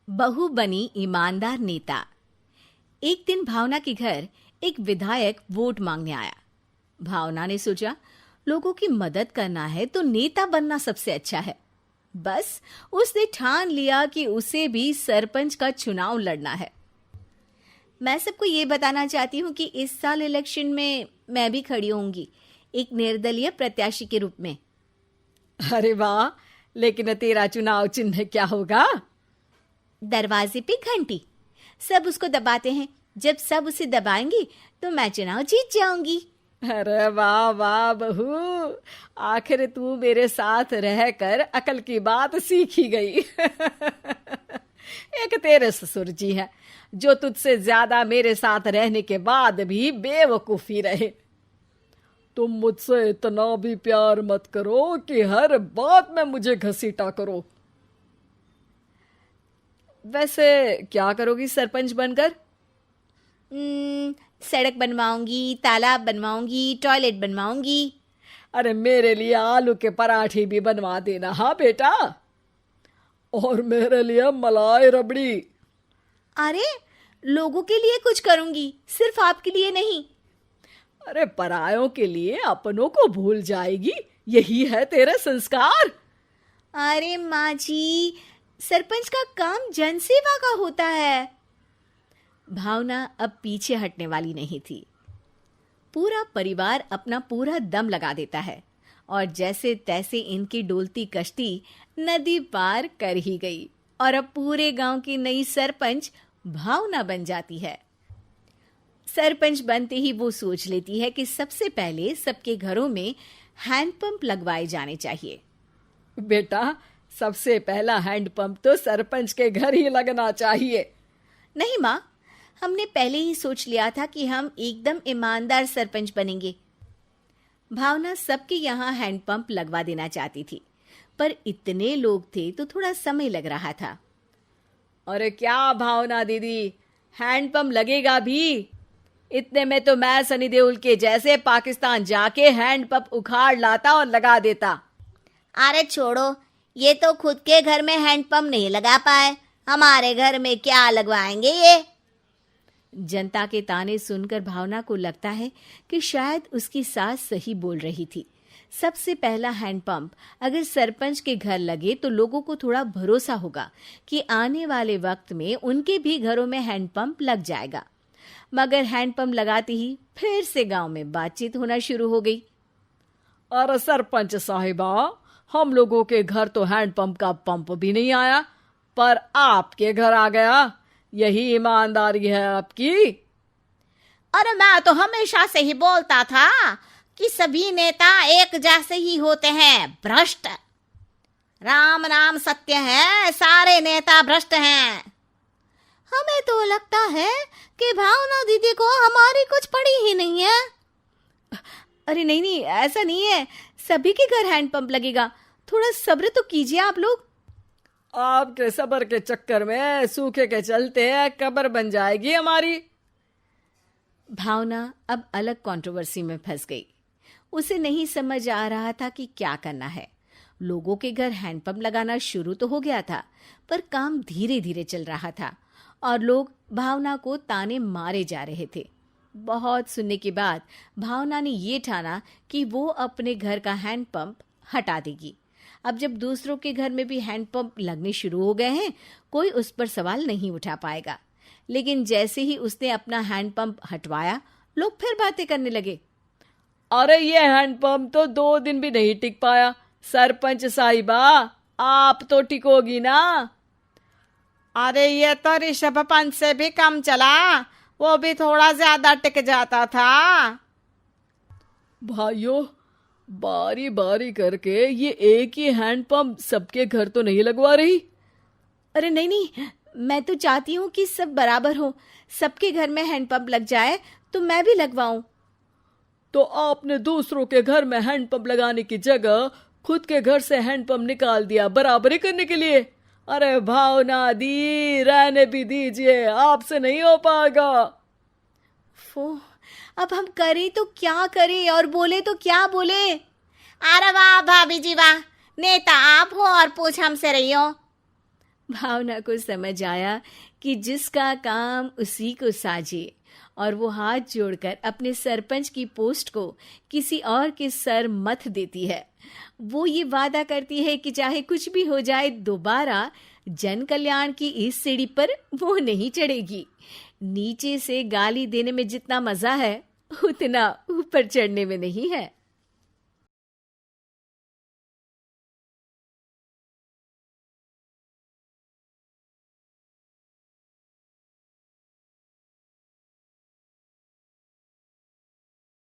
बहू बनी ईमानदार नेता। एक दिन भावना के घर एक विधायक वोट मांगने आया। भावना ने सोचा, लोगों की मदद करना है तो नेता बनना सबसे अच्छा है। बस उसने ठान लिया कि उसे भी सरपंच का चुनाव लड़ना है। मैं सबको ये बताना चाहती हूँ कि इस साल इलेक्शन में मैं भी खड़ी होंगी, एक निर्दलीय प्रत्याशी के रूप में। अरे वाह, लेकिन तेरा चुनाव चिन्ह क्या होगा? दरवाजे पे घंटी। सब उसको दबाते हैं। जब सब उसे दबाएंगे तो मैं चुनाव जीत जाऊंगी। अरे वाह वाह बहू, आखिर तू मेरे साथ रहकर अकल की बात सीखी गई। एक तेरे ससुर जी है जो तुझसे ज्यादा मेरे साथ रहने के बाद भी बेवकूफी रहे। तुम मुझसे इतना भी प्यार मत करो कि हर बात में मुझे घसीटा करो। वैसे क्या करोगी सरपंच बनकर? सड़क बनवाऊंगी, तालाब बनवाऊंगी, टॉयलेट बनवाऊंगी। अरे मेरे लिए आलू के पराठे भी बनवा देना। हाँ बेटा। और मेरे लिए मलाई रबड़ी। अरे लोगों के लिए कुछ करूंगी, सिर्फ आपके लिए नहीं। अरे परायों के लिए अपनों को भूल जाएगी, यही है तेरे संस्कार। अरे माँ जी, सरपंच का काम जनसेवा का होता है। भावना अब पीछे हटने वाली नहीं थी। पूरा परिवार अपना पूरा दम लगा देता है और जैसे तैसे इनकी डोलती कश्ती नदी पार कर ही गई और अब पूरे गांव की नई सरपंच भावना बन जाती है। सरपंच बनते ही वो सोच लेती है कि सबसे पहले सबके घरों में हैंडपंप लगवाए जाने चाहिए। बेटा, सबसे पहला हैंडपंप तो सरपंच के घर ही लगना चाहिए। नहीं माँ, हमने पहले ही सोच लिया था कि हम एकदम ईमानदार सरपंच बनेंगे। भावना सबके यहाँ हैंडपंप लगवा देना चाहती थी, पर इतने लोग थे तो थोड़ा समय लग रहा था। अरे क्या भावना दीदी, हैंडपंप लगेगा भी? इतने में तो मैं सनी देओल के जैसे पाकिस्तान जाके हैंडपंप उखाड़ लाता और लगा देता। अरे छोड़ो, ये तो खुद के घर में हैंडपंप नहीं लगा पाए, हमारे घर में क्या लगवाएंगे ये। जनता के ताने सुनकर भावना को लगता है कि शायद उसकी सास सही बोल रही थी। सबसे पहला हैंडपंप अगर सरपंच के घर लगे तो लोगों को थोड़ा भरोसा होगा कि आने वाले वक्त में उनके भी घरों में हैंडपंप लग जाएगा। मगर हैंडपंप लगाते ही फिर से गांव में बातचीत होना शुरू हो गई। अरे सरपंच साहिबा, हम लोगों के घर तो हैंडपंप का पंप भी नहीं आया, पर आपके घर आ गया। यही ईमानदारी है आपकी। अरे मैं तो हमेशा से ही बोलता था कि सभी नेता एक जैसे ही होते हैं, भ्रष्ट। राम नाम सत्य है, सारे नेता भ्रष्ट हैं। हमें तो लगता है कि भावना दीदी को हमारी कुछ पड़ी ही नहीं है। अरे नहीं नहीं, ऐसा नहीं है, सभी के घर हैंडपंप लगेगा। थोड़ा सब्र तो कीजिए आप लोग। आपके सब्र के चक्कर में सूखे के चलते कब्र बन जाएगी हमारी। भावना अब अलग कंट्रोवर्सी में फंस गई। उसे नहीं समझ आ रहा था कि क्या करना है। लोगों के घर हैंडपंप लगाना शुरू तो हो गया था, पर काम धीरे धीरे चल रहा था और लोग भावना को ताने मारे जा रहे थे। बहुत सुनने के बाद भावना ने ये ठाना कि वो अपने घर का हैंडपंप हटा देगी। अब जब दूसरों के घर में भी हैंडपंप लगने शुरू हो गए हैं, कोई उस पर सवाल नहीं उठा पाएगा। लेकिन जैसे ही उसने अपना हैंडपंप हटवाया, लोग फिर बातें करने लगे। अरे ये हैंडपंप तो 2 दिन भी नहीं टिक पाया। सरपंच साहिबा, आप तो टिकोगी ना? अरे ये तो ऋषभ पंत से भी कम चला, वो भी थोड़ा ज्यादा टिक जाता था। भाइयों, बारी बारी करके ये एक ही हैंडपंप सबके घर तो नहीं लगवा रही? अरे नहीं नहीं, मैं तो चाहती हूँ कि सब बराबर हो, सबके घर में हैंडपंप लग जाए तो मैं भी लगवाऊं। तो आपने दूसरों के घर में हैंडपंप लगाने की जगह खुद के घर से हैंडपंप निकाल दिया बराबरी करने के लिए। अरे भावना दी, रहने भी दीजिए, आपसे नहीं हो पाएगा। अब हम करें तो क्या करें और बोले तो क्या बोले। अरे वाह भाभी जी वाह, नेता आप हो और पूछ हमसे रही हो। भावना को समझ आया कि जिसका काम उसी को साजे, और वो हाथ जोड़कर अपने सरपंच की पोस्ट को किसी और के सर मथ देती है। वो ये वादा करती है कि चाहे कुछ भी हो जाए, दोबारा जन कल्याण की इस सीढ़ी पर वो नहीं चढ़ेगी। नीचे से गाली देने में जितना मजा है, उतना ऊपर चढ़ने में नहीं है।